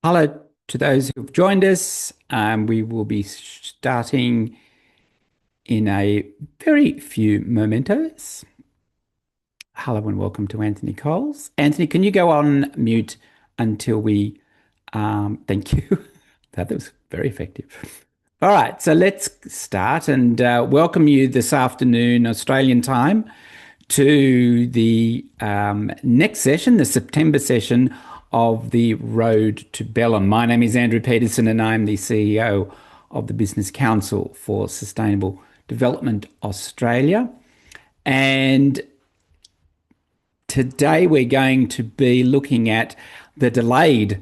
Hello to those who've joined us. We will be starting in a very few mementos. Hello and welcome to Anthony Coles. Anthony, can you go on mute until we, thank you. That was very effective. All right, so let's start and welcome you this afternoon, Australian time, to the next session, the September session of the Road to Belém. My name is Andrew Petersen and I'm the CEO of the Business Council for Sustainable Development Australia. And today we're going to be looking at the delayed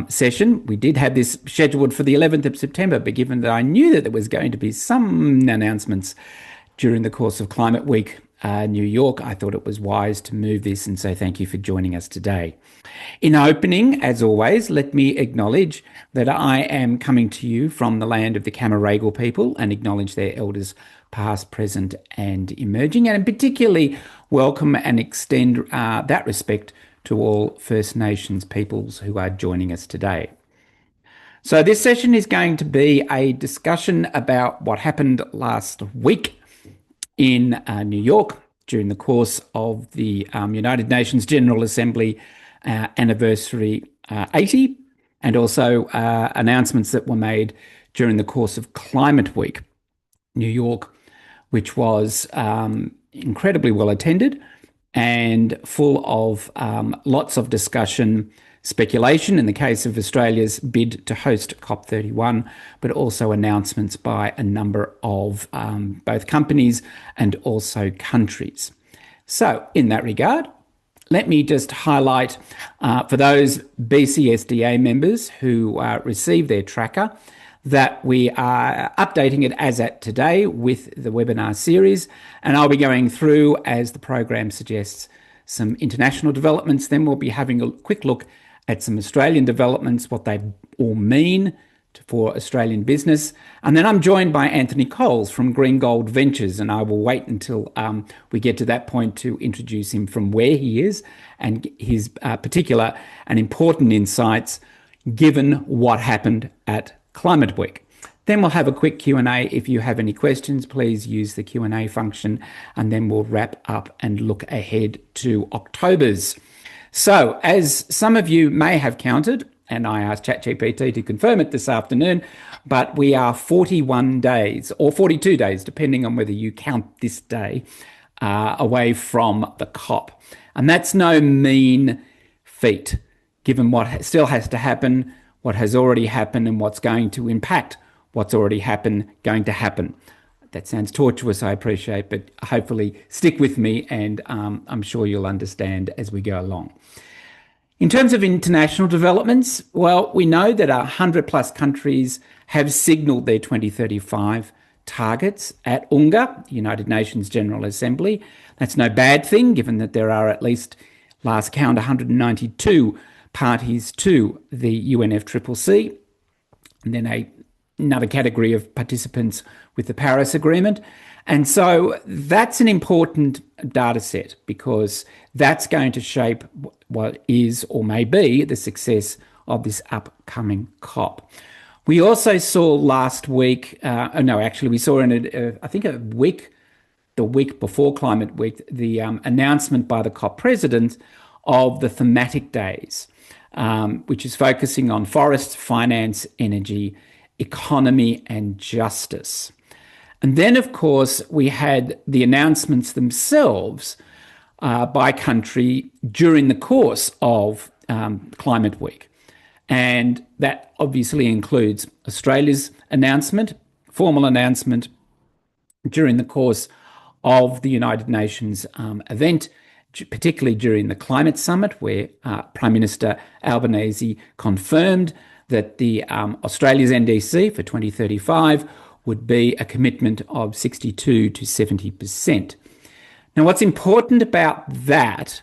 session. We did have this scheduled for the 11th of September, but given that I knew that there was going to be some announcements during the course of Climate Week New York, I thought it was wise to move this and say thank you for joining us today. In opening, as always, let me acknowledge that I am coming to you from the land of the Camaragal people and acknowledge their elders past, present and emerging, and particularly welcome and extend that respect to all First Nations peoples who are joining us today. So this session is going to be a discussion about what happened last week in New York during the course of the United Nations General Assembly anniversary 80, and also announcements that were made during the course of Climate Week New York, which was incredibly well attended and full of lots of discussion, speculation in the case of Australia's bid to host COP31, but also announcements by a number of both companies and also countries. So in that regard, let me just highlight for those BCSDA members who receive their tracker that we are updating it as at today with the webinar series, and I'll be going through, as the program suggests, some international developments. Then we'll be having a quick look at some Australian developments, what they all mean for Australian business. And then I'm joined by Anthony Coles from GreenGold Ventures, and I will wait until we get to that point to introduce him from where he is and his particular and important insights given what happened at Climate Week. Then we'll have a quick Q&A. If you have any questions, please use the Q&A function, and then we'll wrap up and look ahead to October's. So, as some of you may have counted, and I asked ChatGPT to confirm it this afternoon, but we are 41 days, or 42 days, depending on whether you count this day, away from the COP. And that's no mean feat, given what still has to happen, what has already happened, and what's going to impact what's already going to happen. That sounds tortuous, I appreciate, but hopefully stick with me and I'm sure you'll understand as we go along. In terms of international developments, well, we know that 100 plus countries have signalled their 2035 targets at UNGA, the United Nations General Assembly. That's no bad thing, given that there are at least, last count, 192 parties to the UNFCCC, and then another category of participants with the Paris Agreement. And so that's an important data set because that's going to shape what is or may be the success of this upcoming COP. We also saw last week, we saw in the week before Climate Week, the announcement by the COP president of the Thematic Days, which is focusing on forests, finance, energy, economy and justice. And then, of course, we had the announcements themselves by country during the course of Climate Week. And that obviously includes Australia's announcement, formal announcement during the course of the United Nations event, particularly during the Climate Summit, where Prime Minister Albanese confirmed that the Australia's NDC for 2035 would be a commitment of 62 to 70%. Now, what's important about that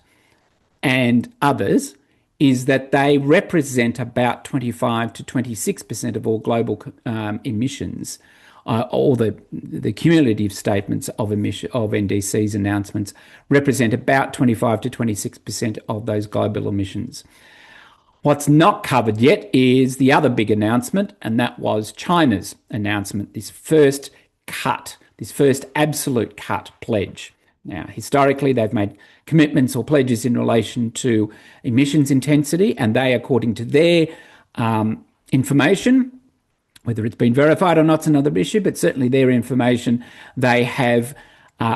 and others is that they represent about 25 to 26% of all global emissions, all the cumulative statements of NDC's announcements represent about 25 to 26% of those global emissions. What's not covered yet is the other big announcement, and that was China's announcement, this first cut, this first absolute cut pledge. Now, historically, they've made commitments or pledges in relation to emissions intensity, and they, according to their information, whether it's been verified or not is another issue, but certainly their information, they have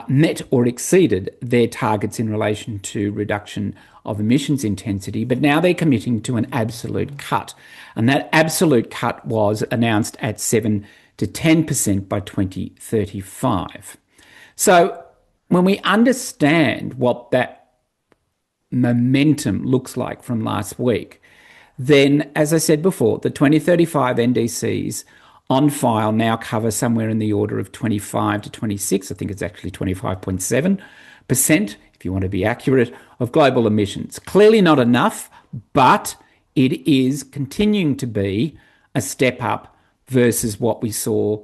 met or exceeded their targets in relation to reduction of emissions intensity, but now they're committing to an absolute cut. And that absolute cut was announced at 7 to 10% by 2035. So when we understand what that momentum looks like from last week, then, as I said before, the 2035 NDCs on file now cover somewhere in the order of 25 to 26, I think it's actually 25.7%, if you want to be accurate, of global emissions. Clearly not enough, but it is continuing to be a step up versus what we saw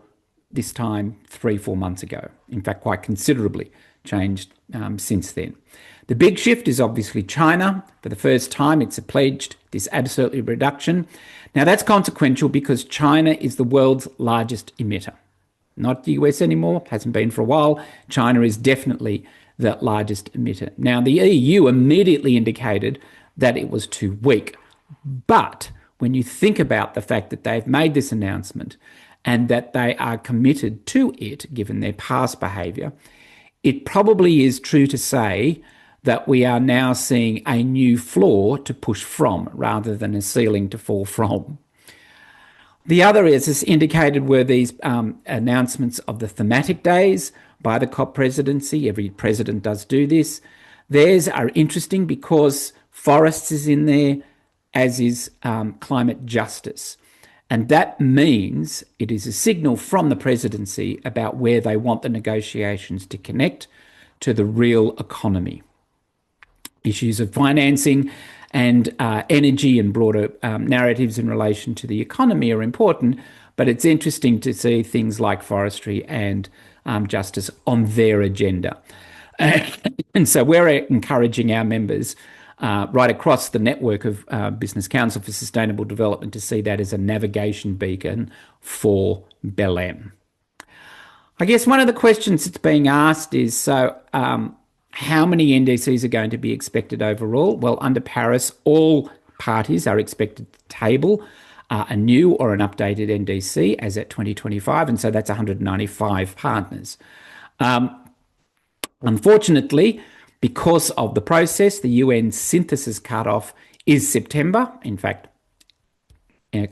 this time 3-4 months ago. In fact, quite considerably changed since then. The big shift is obviously China. For the first time, it's pledged this absolute reduction. Now, that's consequential because China is the world's largest emitter. Not the US anymore, hasn't been for a while. China is definitely the largest emitter. Now, the EU immediately indicated that it was too weak. But when you think about the fact that they've made this announcement and that they are committed to it, given their past behaviour, it probably is true to say that we are now seeing a new floor to push from rather than a ceiling to fall from. The other, as indicated, were these announcements of the thematic days by the COP presidency. Every president does do this. Theirs are interesting because forests is in there, as is climate justice. And that means it is a signal from the presidency about where they want the negotiations to connect to the real economy. Issues of financing and energy and broader narratives in relation to the economy are important, but it's interesting to see things like forestry and justice on their agenda. And so we're encouraging our members right across the network of Business Council for Sustainable Development to see that as a navigation beacon for Belém. I guess one of the questions that's being asked is, how many NDCs are going to be expected overall? Well, under Paris, all parties are expected to table a new or an updated NDC as at 2025, and so that's 195 partners. Unfortunately, because of the process, the UN synthesis cutoff is September. In fact,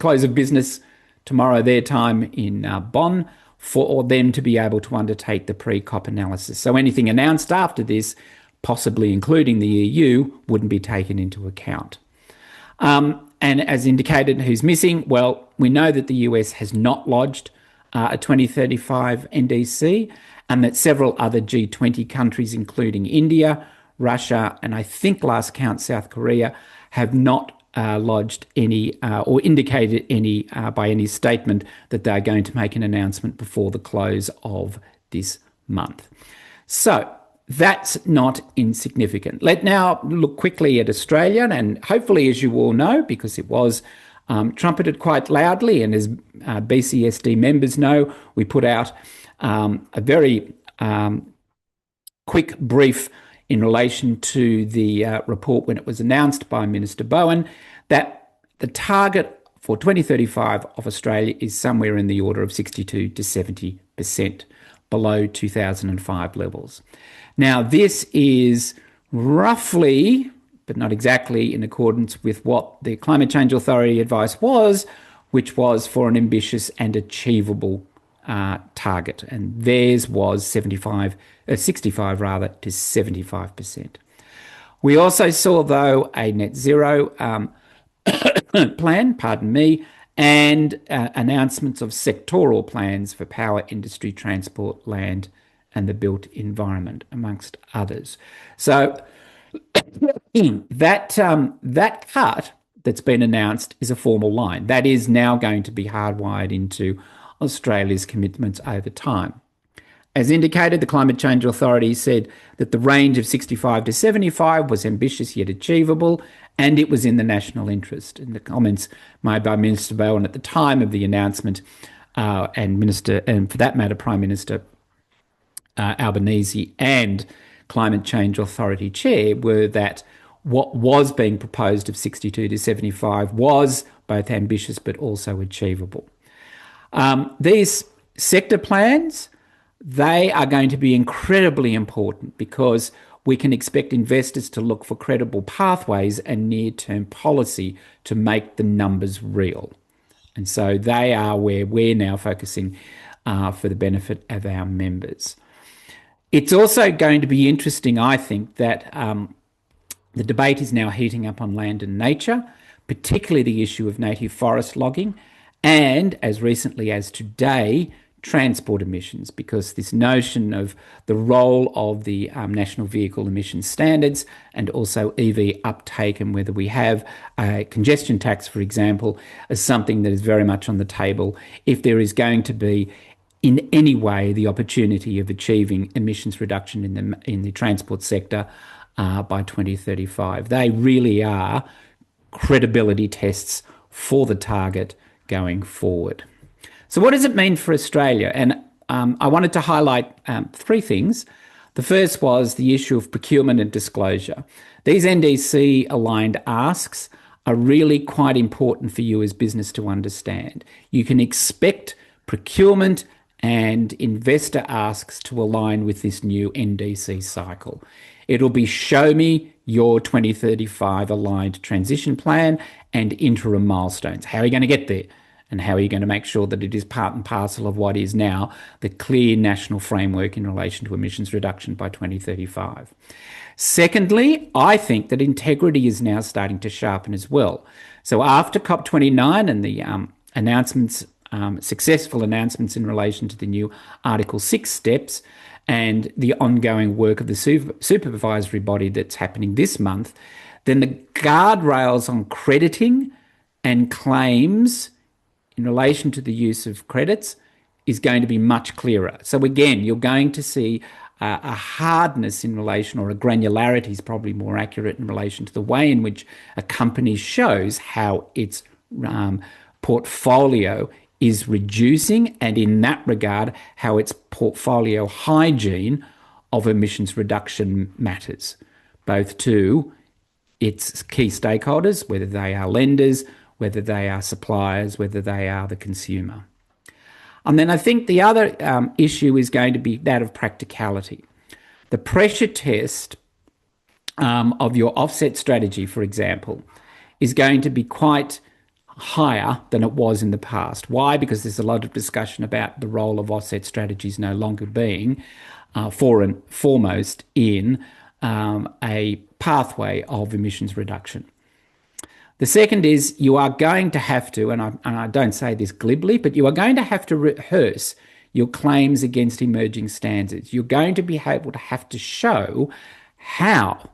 close of business tomorrow their time in Bonn, for them to be able to undertake the pre-COP analysis. So anything announced after this, possibly including the EU, wouldn't be taken into account. And as indicated, who's missing? Well, we know that the US has not lodged a 2035 NDC, and that several other G20 countries, including India, Russia, and I think last count South Korea, have not lodged any or indicated any by any statement that they're going to make an announcement before the close of this month. So that's not insignificant. Let's now look quickly at Australia, and hopefully, as you all know, because it was trumpeted quite loudly, and as BCSD members know, we put out a very quick brief in relation to the report when it was announced by Minister Bowen, that the target for 2035 of Australia is somewhere in the order of 62 to 70% below 2005 levels. Now, this is roughly, but not exactly, in accordance with what the Climate Change Authority advice was, which was for an ambitious and achievable target, and theirs was 65 to 75%. We also saw, though, a net zero plan, and announcements of sectoral plans for power, industry, transport, land, and the built environment, amongst others. So that cut that's been announced is a formal line. That is now going to be hardwired into Australia's commitments over time. As indicated, the Climate Change Authority said that the range of 65 to 75 was ambitious yet achievable, and it was in the national interest. In the comments made by Minister Bowen at the time of the announcement, and for that matter, Prime Minister Albanese and Climate Change Authority Chair, were that what was being proposed of 62 to 75 was both ambitious but also achievable. These sector plans, they are going to be incredibly important because we can expect investors to look for credible pathways and near-term policy to make the numbers real. And so they are where we're now focusing for the benefit of our members. It's also going to be interesting, I think, that the debate is now heating up on land and nature, particularly the issue of native forest logging, and as recently as today, transport emissions, because this notion of the role of the national vehicle emission standards and also EV uptake, and whether we have a congestion tax, for example, is something that is very much on the table if there is going to be in any way the opportunity of achieving emissions reduction in the transport sector by 2035. They really are credibility tests for the target going forward. So what does it mean for Australia? And I wanted to highlight three things. The first was the issue of procurement and disclosure. These NDC-aligned asks are really quite important for you as business to understand. You can expect procurement and investor asks to align with this new NDC cycle. It'll be show me your 2035 aligned transition plan and interim milestones. How are you going to get there? And how are you going to make sure that it is part and parcel of what is now the clear national framework in relation to emissions reduction by 2035? Secondly, I think that integrity is now starting to sharpen as well. So after COP29 and the successful announcements in relation to the new Article 6 steps and the ongoing work of the supervisory body that's happening this month, then the guardrails on crediting and claims in relation to the use of credits is going to be much clearer. So again, you're going to see a hardness in relation, or a granularity is probably more accurate, in relation to the way in which a company shows how its portfolio is reducing, and in that regard, how its portfolio hygiene of emissions reduction matters, both to its key stakeholders, whether they are lenders, whether they are suppliers, whether they are the consumer. And then I think the other issue is going to be that of practicality. The pressure test of your offset strategy, for example, is going to be quite higher than it was in the past. Why? Because there's a lot of discussion about the role of offset strategies no longer being for and foremost in a pathway of emissions reduction. The second is you are going to have to, and I don't say this glibly, but you are going to have to rehearse your claims against emerging standards. You're going to be able to have to show how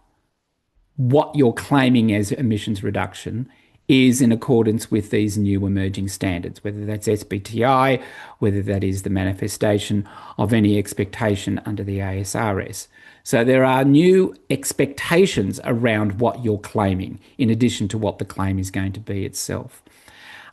what you're claiming as emissions reduction is in accordance with these new emerging standards, whether that's SBTI, whether that is the manifestation of any expectation under the ASRS. So there are new expectations around what you're claiming, in addition to what the claim is going to be itself.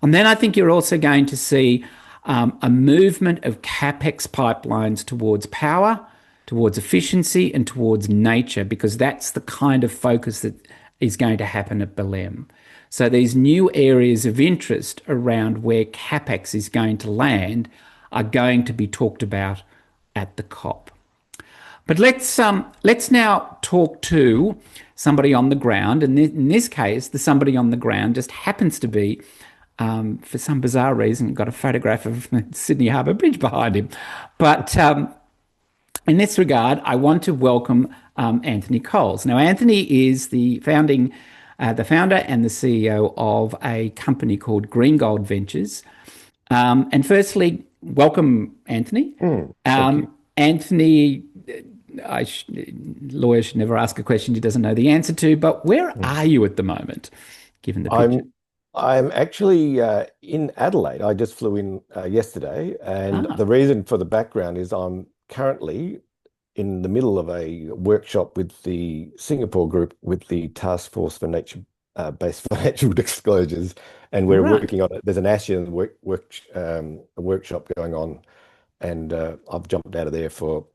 And then I think you're also going to see a movement of CapEx pipelines towards power, towards efficiency, and towards nature, because that's the kind of focus that is going to happen at Belém. So these new areas of interest around where CapEx is going to land are going to be talked about at the COP. But let's now talk to somebody on the ground, and in this case, the somebody on the ground just happens to be, for some bizarre reason, got a photograph of Sydney Harbour Bridge behind him. But in this regard, I want to welcome Anthony Coles. Now, Anthony is the founder and the CEO of a company called GreenGold Ventures. And firstly, welcome, Anthony. Thank you. Anthony, lawyer should never ask a question he doesn't know the answer to, but where are you at the moment, given the picture? I'm actually in Adelaide. I just flew in yesterday, and the reason for the background is I'm currently in the middle of a workshop with the Singapore group with the Task Force for Nature-based Financial Disclosures, and we're Right. working on it. There's an ASEAN a workshop going on, and I've jumped out of there for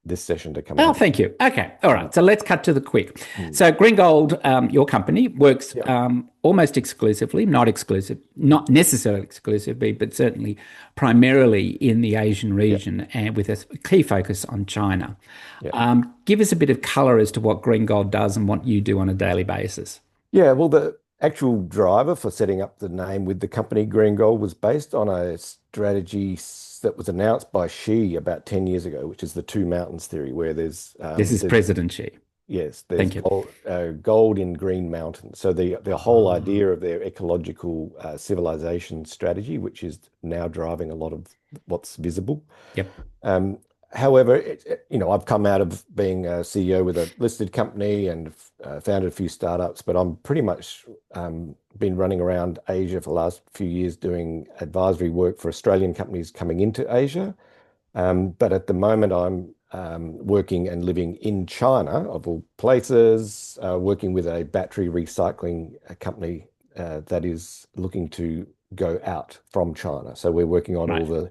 this session to come Oh, along. thank you. Okay. All Mm, right. So let's cut to the quick. mm. So GreenGold, your company, works Yeah, almost exclusively, not exclusive, not necessarily exclusively, but certainly primarily in the Asian yeah, region and with a key focus on China. yeah. Give us a bit of color as to what GreenGold does and what you do on a daily basis. Yeah, well, the actual driver for setting up the name with the company Green Gold was based on a strategy that was announced by Xi about 10 years ago, which is the two mountains theory, where This is there's President Xi. yes, there's Thank you. gold in green mountains. So the whole Oh, idea of their ecological civilization strategy, which is now driving a lot of what's visible. yep. Um, However, I've come out of being a CEO with a listed company and founded a few startups, but I'm pretty much been running around Asia for the last few years doing advisory work for Australian companies coming into Asia. But at the moment, I'm working and living in China, of all places, working with a battery recycling company that is looking to go out from China. So we're working on all Right. the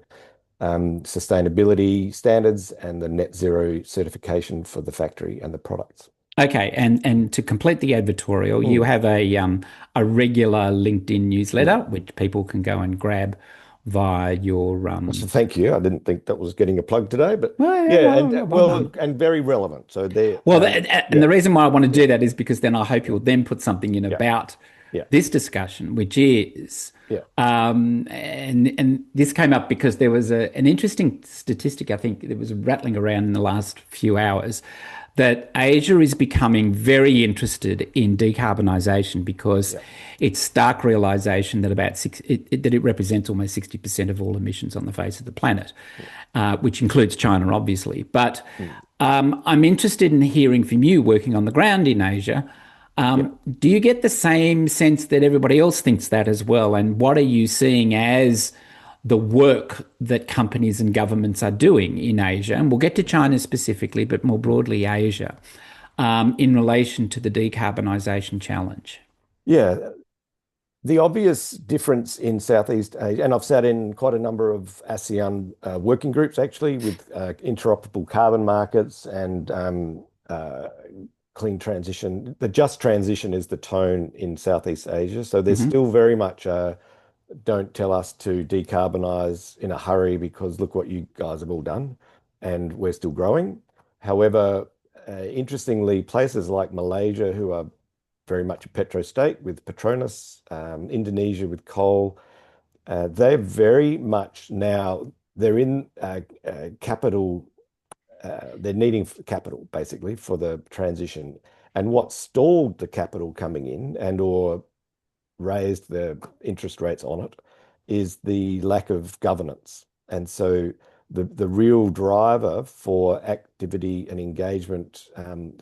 sustainability standards and the net zero certification for the factory and the products. Okay, and to complete the advertorial, you Mm, have a regular LinkedIn mm. newsletter which people can go and grab via your So thank you. I didn't think that was getting a plug today, but well, yeah, yeah, and well done. and very relevant. So there, Well, and yeah, the reason why I want to yeah, do that is because then I hope yeah, you'll then put something in yeah, about yeah, this discussion, which is, yeah, and this came up because there was an interesting statistic I think that was rattling around in the last few hours that Asia is becoming very interested in decarbonisation because yeah, it's stark realisation that that it represents almost 60% of all emissions on the face of the planet, yeah. which includes China, obviously. But Mm, I'm interested in hearing from you working on the ground in Asia. yeah. Do you get the same sense that everybody else thinks that as well? And what are you seeing as the work that companies and governments are doing in Asia? And we'll get to China specifically, but more Mm. broadly, Asia, in relation to the decarbonisation challenge. Yeah, the obvious difference in Southeast Asia, and I've sat in quite a number of ASEAN working groups actually with interoperable carbon markets and clean transition. The just transition is the tone in Southeast Asia. So there's Hmm. still very much don't tell us to decarbonize in a hurry because look what you guys have all done, and we're still growing. However, interestingly, places like Malaysia, who are very much a petro state with Petronas, Indonesia with coal. They're very much now, they're in capital, they're needing capital basically for the transition. And what stalled the capital coming in and or raised the interest rates on it is the lack of governance. And so the real driver for activity and engagement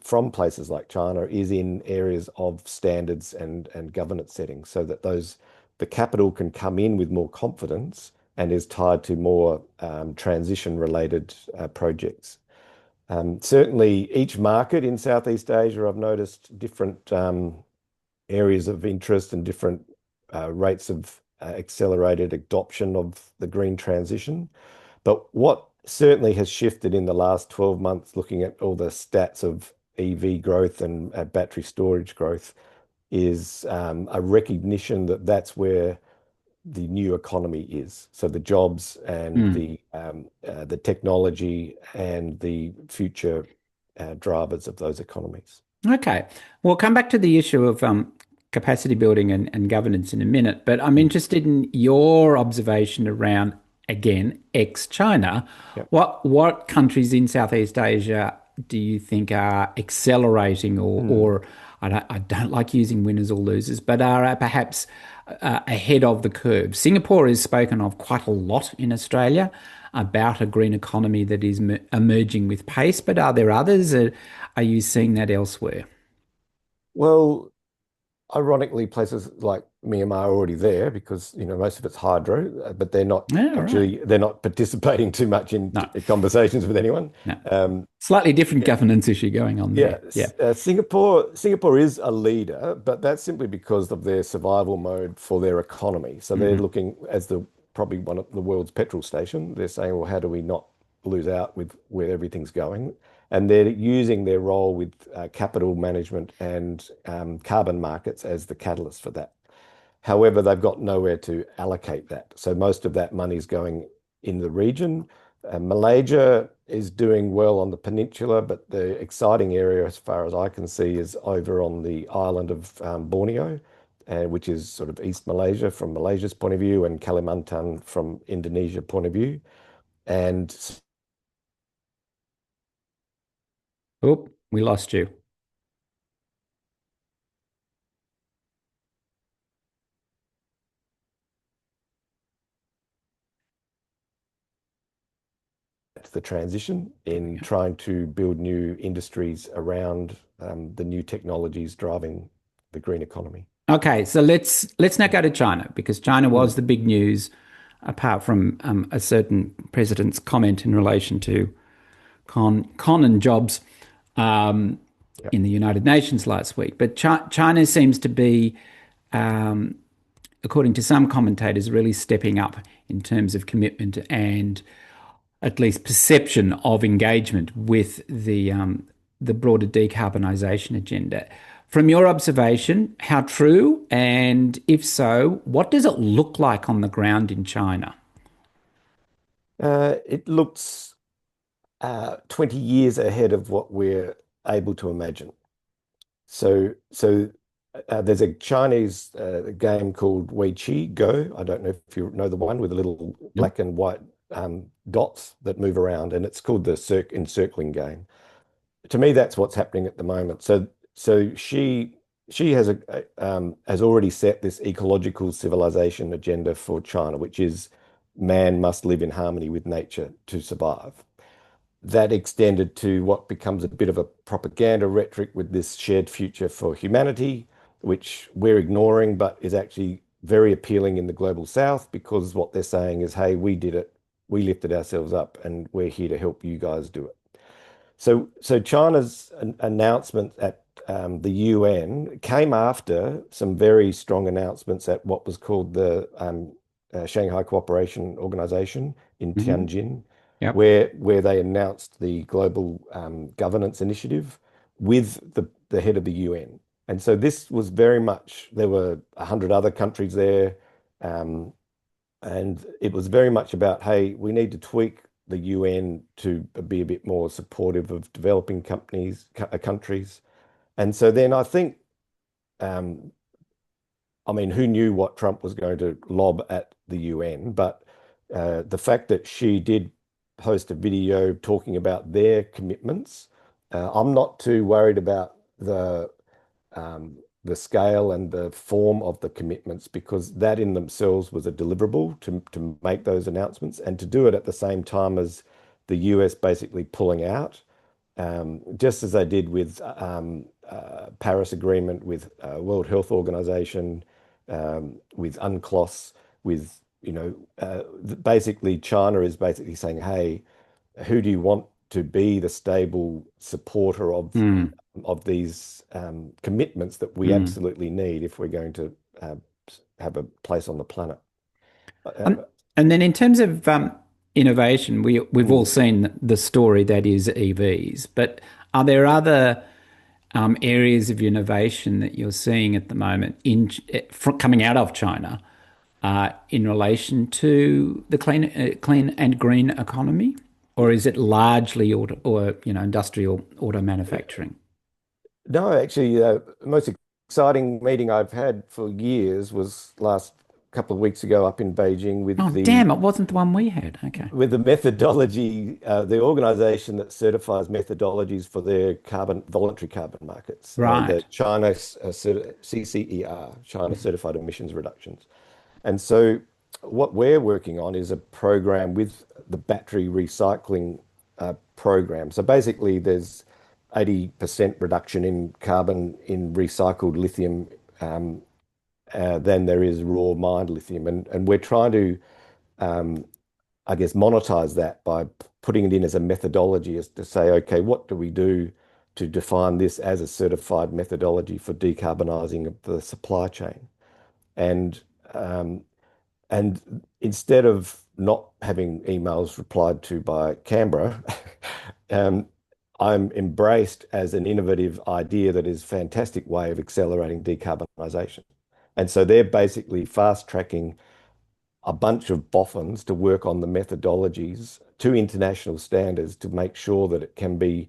from places like China is in areas of standards and governance settings, so that the capital can come in with more confidence and is tied to more transition related projects. Certainly, each market in Southeast Asia, I've noticed different areas of interest and different rates of accelerated adoption of the green transition. But what certainly has shifted in the last 12 months, looking at all the stats of EV growth and battery storage growth, is a recognition that that's where the new economy is. So the jobs and Mm. the technology and the future drivers of those economies. Okay. We'll come back to the issue of capacity building and governance in a minute, but I'm Mm. interested in your observation around, again, ex-China. Yep. What countries in Southeast Asia do you think are accelerating Mm. or I don't like using winners or losers, but are perhaps ahead of the curve? Singapore is spoken of quite a lot in Australia about a green economy that is emerging with pace, but are there others? Are you seeing that elsewhere? Well, ironically, places like Myanmar are already there because most of it's hydro, but Yeah, right. they're not participating too much in No, conversations with anyone. no. Um, Slightly different governance issue going on yeah, there. Yeah. Singapore is a leader, but that's simply because of their survival mode for their economy. So they're Hmm. looking as the probably one of the world's petrol station. They're saying, well, how do we not lose out with where everything's going? And they're using their role with capital management and carbon markets as the catalyst for that. However, they've got nowhere to allocate that. So most of that money is going in the region. Malaysia is doing well on the peninsula, but the exciting area, as far as I can see, is over on the island of Borneo, which is sort of East Malaysia from Malaysia's point of view, and Kalimantan from Indonesia point of view. And Oh, we lost you. the transition in trying to build new industries around the new technologies driving the green economy. Okay, so let's now go to China because China was Mm, the big news, apart from a certain president's comment in relation to con and jobs um, yeah. in the United Nations last week. But China seems to be, um, according to some commentators, really stepping up in terms of commitment and at least perception of engagement with the broader decarbonisation agenda. From your observation, how true? And if so, what does it look like on the ground in China? It looks 20 years ahead of what we're able to imagine. So there's a Chinese game called Wei Qi Go. I don't know if you know the one with the little Nope. black and white dots that move around, and it's called the encircling game. To me, that's what's happening at the moment. So she has already set this ecological civilization agenda for China, which is man must live in harmony with nature to survive. That extended to what becomes a bit of a propaganda rhetoric with this shared future for humanity, which we're ignoring, but is actually very appealing in the global south because what they're saying is, hey, we did it, we lifted ourselves up, and we're here to help you guys do it. So China's announcement at the UN came after some very strong announcements at what was called the Shanghai Cooperation Organization in Hmm. Tianjin, Yep. where they announced the global governance initiative with the head of the UN. And so this was very much, there were 100 other countries there. Um, and it was very much about, hey, we need to tweak the UN to be a bit more supportive of developing countries. And so then I think, um, I mean, who knew what Trump was going to lob at the UN? But the fact that she did post a video talking about their commitments, I'm not too worried about the scale and the form of the commitments because that in themselves was a deliverable to make those announcements and to do it at the same time as the US basically pulling out, just as they did with Paris Agreement, with World Health Organization, with UNCLOS, with basically China is basically saying, hey, who do you want to be the stable supporter Mm, of these commitments that we mm. absolutely need if we're going to uh, have a place on the planet. And, Uh, and then in terms of innovation, we've all mm. seen the story that is EVs, but are there other areas of innovation that you're seeing at the moment coming out of China in relation to the clean and green economy, or is it largely auto, or industrial auto manufacturing? No, actually, the most exciting meeting I've had for years was last couple of weeks ago up in Beijing Oh, damn! It wasn't the one we had. Okay, with the methodology, the organization that certifies methodologies for their voluntary carbon markets, the right. China CCER, China Certified Emissions Reductions. And so what we're working on is a program with the battery recycling program. So basically there's 80% reduction in carbon in recycled lithium than there is raw mined lithium. And we're trying to, um, I guess, monetize that by putting it in as a methodology, as to say, okay, what do we do to define this as a certified methodology for decarbonizing of the supply chain? And um, and instead of not having emails replied to by Canberra, um, I'm embraced as an innovative idea that is a fantastic way of accelerating decarbonisation. And so they're basically fast tracking a bunch of boffins to work on the methodologies to international standards to make sure that it can be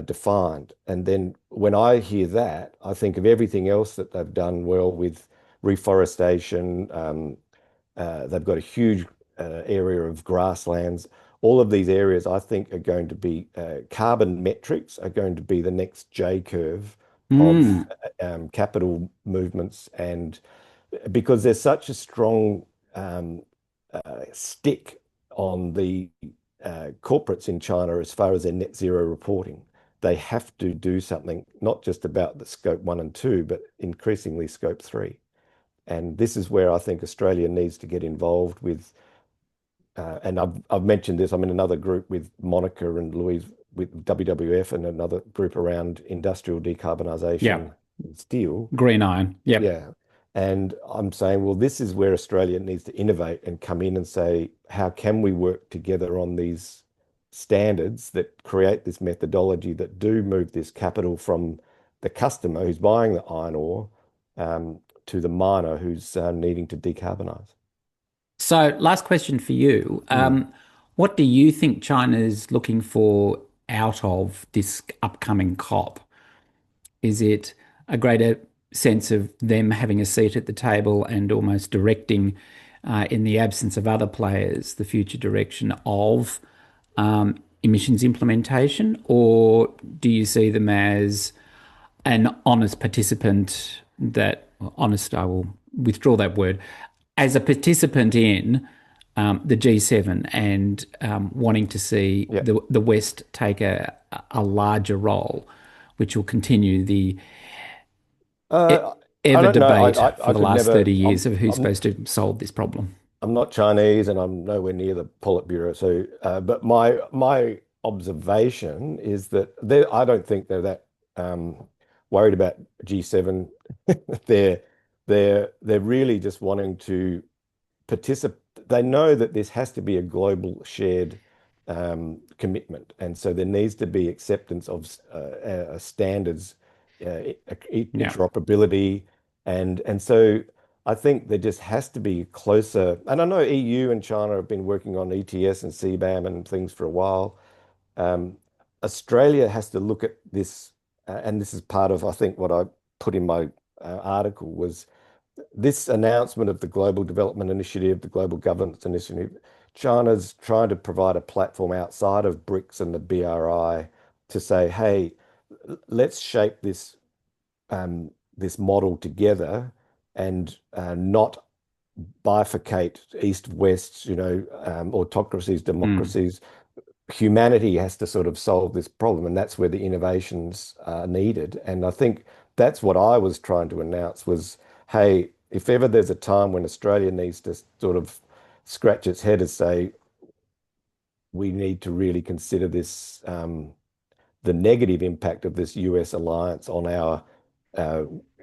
defined. And then when I hear that, I think of everything else that they've done well with reforestation. They've got a huge area of grasslands. All of these areas, I think, are going to be carbon metrics are going to be the next J curve of Mm. capital movements, and because there's such a strong um, stick on the corporates in China as far as their net zero reporting. They have to do something, not just about the scope 1 and 2, but increasingly scope 3. And this is where I think Australia needs to get involved with. And I've mentioned this. I'm in another group with Monica and Louise with WWF and another group around industrial Yeah. decarbonisation steel. Green iron. Yep. Yeah. And I'm saying, well, this is where Australia needs to innovate and come in and say, how can we work together on these standards that create this methodology that do move this capital from the customer who's buying the iron ore to the miner who's needing to decarbonize. So, last question for you. Mm. What do you think China is looking for out of this upcoming COP? Is it a greater sense of them having a seat at the table and almost directing, in the absence of other players, the future direction of emissions implementation? Or do you see them as an honest participant that, well, honest, I will withdraw that word, as a participant in the G7 and wanting to see Yeah. the West take a larger role, which will continue the e- I ever don't know. debate I for the could last never. 30 years of who's supposed to solve this problem. I'm not Chinese, and I'm nowhere near the Politburo. So, but my observation is that I don't think they're that worried about G7. They're they're really just wanting to participate. They know that this has to be a global shared commitment, and so there needs to be acceptance of standards, Yeah. interoperability, and so I think there just has to be closer. And I know EU and China have been working on ETS and CBAM and things for a while. Um, Australia has to look at this, and this is part of, I think, what I put in my article was this announcement of the Global Development Initiative, the Global Governance Initiative. China's trying to provide a platform outside of BRICS and the BRI to say, hey, let's shape this model together and not bifurcate east west, autocracies, Mm. democracies. Humanity has to sort of solve this problem, and that's where the innovations are needed. And I think that's what I was trying to announce was, hey, if ever there's a time when Australia needs to sort of scratch its head and say, we need to really consider this, the negative impact of this US alliance on uh,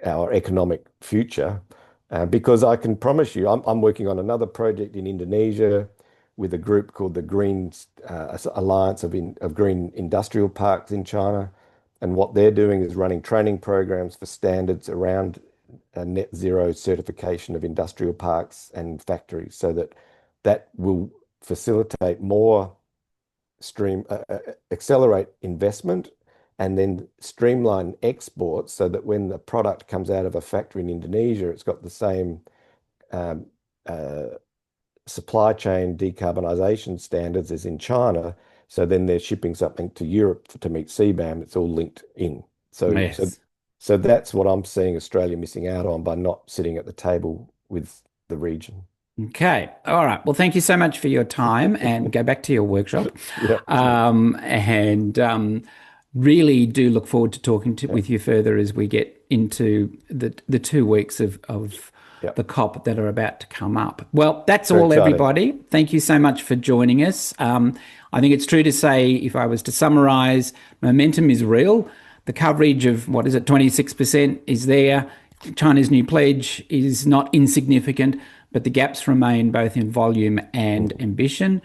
our economic future. Because I can promise you, I'm working on another project in Indonesia with a group called the Green Alliance of Green Industrial Parks in China. And what they're doing is running training programs for standards around net zero certification of industrial parks and factories so that that will facilitate more accelerate investment and then streamline exports so that when the product comes out of a factory in Indonesia, it's got the same um, uh, supply chain decarbonisation standards as in China. So then they're shipping something to Europe to meet CBAM. It's all linked in. So so Yes. so that's what I'm seeing Australia missing out on by not sitting at the table with the region. Okay. All right. Well, thank you so much for your time and go back to your workshop. Yeah, And really do look forward to talking yeah. with you further as we get into the 2 weeks of Yep. the COP that are about to come up. Well, that's Very all, exciting. everybody. Thank you so much for joining us. I think it's true to say, if I was to summarize, momentum is real. The coverage of, what is it, 26% is there. China's new pledge is not insignificant, but the gaps remain both in volume and Mm. ambition.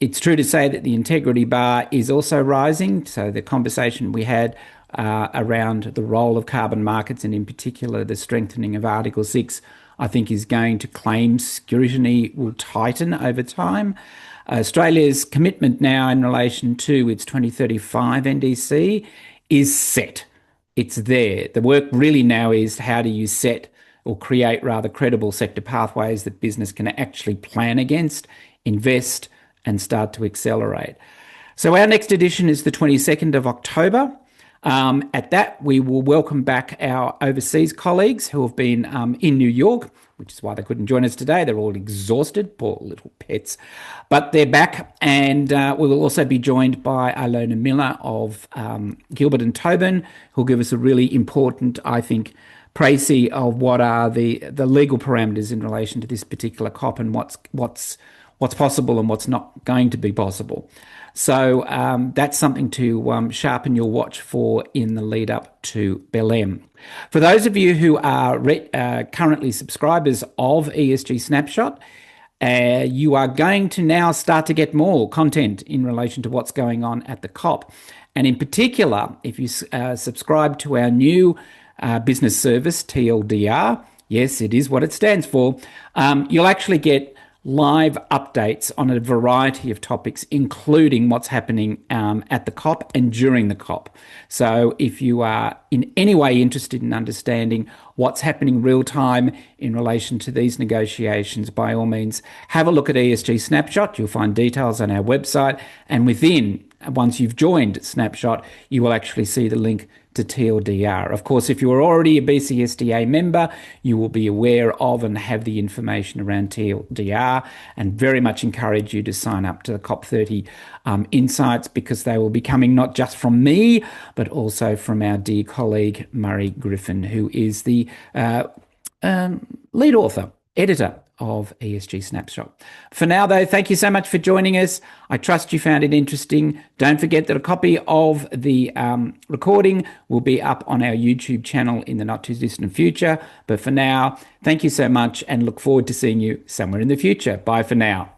It's true to say that the integrity bar is also rising. So the conversation we had around the role of carbon markets, and in particular the strengthening of Article 6, I think is going to claim scrutiny will tighten over time. Australia's commitment now in relation to its 2035 NDC is set. It's there. The work really now is, how do you set, or create rather, credible sector pathways that business can actually plan against, invest, and start to accelerate. So our next edition is the 22nd of October. At that, we will welcome back our overseas colleagues who have been in New York, which is why they couldn't join us today. They're all exhausted, poor little pets. But they're back, and we will also be joined by Ilona Miller of Gilbert and Tobin, who'll give us a really important, I think, précis of what are the legal parameters in relation to this particular COP, and what's possible and what's not going to be possible. So that's something to sharpen your watch for in the lead up to Belém. For those of you who are currently subscribers of ESG Snapshot, you are going to now start to get more content in relation to what's going on at the COP. And in particular, if you subscribe to our new business service, TLDR, yes, it is what it stands for, you'll actually get live updates on a variety of topics, including what's happening at the COP and during the COP. So if you are in any way interested in understanding what's happening real time in relation to these negotiations, by all means, have a look at ESG Snapshot. You'll find details on our website. And once you've joined Snapshot, you will actually see the link to TLDR. Of course, if you are already a BCSDA member, you will be aware of and have the information around TLDR, and very much encourage you to sign up to the COP30 insights, because they will be coming not just from me, but also from our dear colleague Murray Griffin, who is the lead author, editor of ESG Snapshot. For now, though, thank you so much for joining us. I trust you found it interesting. Don't forget that a copy of the recording will be up on our YouTube channel in the not too distant future. But for now, thank you so much, and look forward to seeing you somewhere in the future. Bye for now.